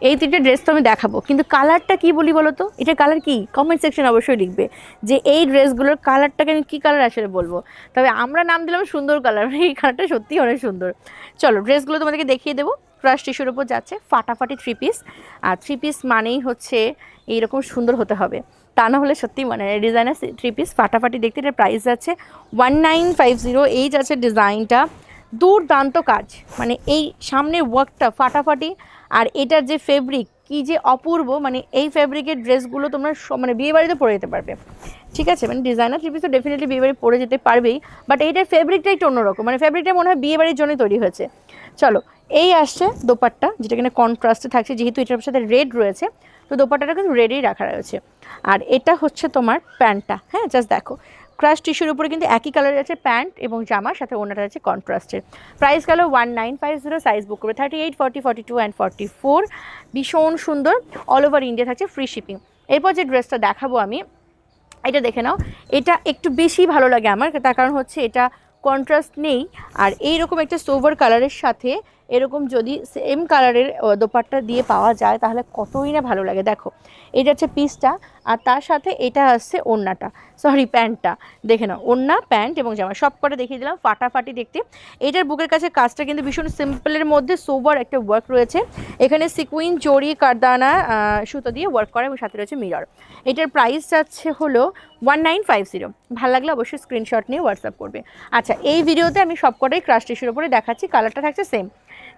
এই 3টে ড্রেস তো আমি দেখাবো, কিন্তু কালারটা কি বলি বলো তো, এটা কালার কি কমেন্ট সেকশন অবশ্যই লিখবে যে এই ড্রেসগুলোর কালারটাকে আমি কী কালার আসলে বলবো। তবে আমরা নাম দিলাম সুন্দর কালার, এই কালারটা সত্যিই অনেক সুন্দর। চলো ড্রেসগুলো তোমাদেরকে দেখিয়ে দেবো। ক্রাশ টিস্যুর উপর যাচ্ছে ফাটাফাটি 3 পিস। আর 3 পিস মানেই হচ্ছে এইরকম সুন্দর হতে হবে, তা না হলে সত্যি মানে ডিজাইনার 3 পিস ফাটাফাটি দেখতে। এটার প্রাইস যাচ্ছে 1950। এই যাচ্ছে ডিজাইনটা, দুর্দান্ত কাজ, মানে এই সামনের ওয়ার্কটা ফাটাফাটি। আর এটার যে ফেব্রিক কি যে অপূর্ব, মানে এই ফেব্রিকের ড্রেসগুলো তোমরা মানে বিয়ে বাড়িতে পরে যেতে পারবে। ঠিক আছে, মানে ডিজাইনার 3 পিস তো ডেফিনেটলি বিয়ে বাড়ি পরে যেতে পারবেই, বাট এইটার ফেব্রিকটা একটু অন্যরকম, মানে ফেব্রিকটা মনে হয় বিয়ে বাড়ির জন্যই তৈরি হয়েছে। চলো এই আসছে দোপাট্টা, যেটা কিনা কন্ট্রাস্টে থাকছে, যেহেতু এটার সাথে রেড রয়েছে তো দোপাট্টাটা কিন্তু রেডেই রাখা রয়েছে। আর এটা হচ্ছে তোমার প্যান্টটা, হ্যাঁ জাস্ট দেখো ক্রাশ টিস্যুর উপরে কিন্তু একই কালারের আছে প্যান্ট এবং জামার সাথে ওনাটা আছে কন্ট্রাস্টের। প্রাইস গেল 1950। সাইজ বুক করবে 38, 40, 42 অ্যান্ড 44। ভীষণ সুন্দর, অল ওভার ইন্ডিয়া থাকছে ফ্রি শিপিং। এরপর যে ড্রেসটা দেখাবো আমি, এটা দেখে নাও। এটা একটু বেশি ভালো লাগে আমার, তার কারণ হচ্ছে এটা কন্ট্রাস্ট নেই, আর এইরকম একটা সোভার কালারের সাথে এরকম যদি সেম কালারের দোপাট্টা দিয়ে পাওয়া যায় তাহলে কতই না ভালো লাগে। দেখো এটা হচ্ছে পিসটা, আর তার সাথে এটা আসছে ওড়নাটা, সরি প্যান্টটা। দেখে নাও ওড়না প্যান্ট এবং জামা সব কটা দেখিয়ে দিলাম, ফাটাফাটি দেখতে। এটার বুকের কাছে কাজটা কিন্তু ভীষণ সিম্পলের মধ্যে সোবার একটা ওয়ার্ক রয়েছে। এখানে সিকুইন জড়ি কারদানা সুতো দিয়ে ওয়ার্ক করা এবং সাথে রয়েছে মিরর। এটার প্রাইস যাচ্ছে হলো 1950। ভালো লাগলে অবশ্যই স্ক্রিনশট নিয়ে হোয়াটসঅ্যাপ করবে। আচ্ছা এই ভিডিওতে আমি সবকটাই ক্রাশ টিস্যুর উপরে দেখাচ্ছি, কালারটা থাকছে সেম।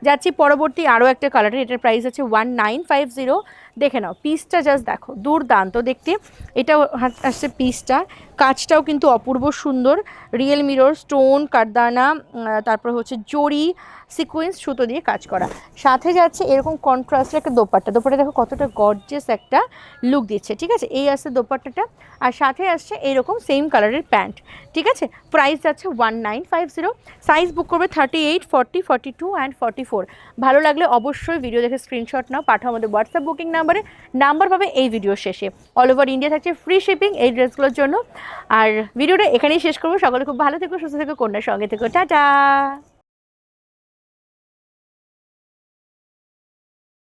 যাচ্ছি পরবর্তী আরও একটা কালারের, এটার প্রাইস আছে 1950। দেখে নাও পিসটা জাস্ট দেখো, দুর্দান্ত দেখতে। এটাও আসছে পিসটা, কাজটাও কিন্তু অপূর্ব সুন্দর, রিয়েল মিরর স্টোন কারদানা, তারপর হচ্ছে জড়ি সিকোয়েন্স সুতো দিয়ে কাজ করা। সাথে যাচ্ছে এরকম কন্ট্রাস্টের একটা দোপাট্টা, দোপাট্টা দেখো কতটা গর্জিয়াস একটা লুক দিচ্ছে। ঠিক আছে, এই আসছে দোপাট্টাটা, আর সাথে আসছে এরকম সেম কালারের প্যান্ট। ঠিক আছে, প্রাইস যাচ্ছে 1950। সাইজ বুক করবে 38, 40, 42 অ্যান্ড 44। ভালো লাগলে অবশ্যই ভিডিও দেখে স্ক্রিনশট নাও, পাঠাও আমাদের হোয়াটসঅ্যাপ বুকিং নাম্বারে, নাম্বার পাবে এই ভিডিওর শেষে। অল ওভার ইন্ডিয়া থাকছে ফ্রি শিপিং এই ড্রেসগুলোর জন্য। আর ভিডিওটা এখানেই শেষ করবো। সকলে খুব ভালো থেকো, সুস্থ থেকো, কন্যার সঙ্গে থেকো, টাটা।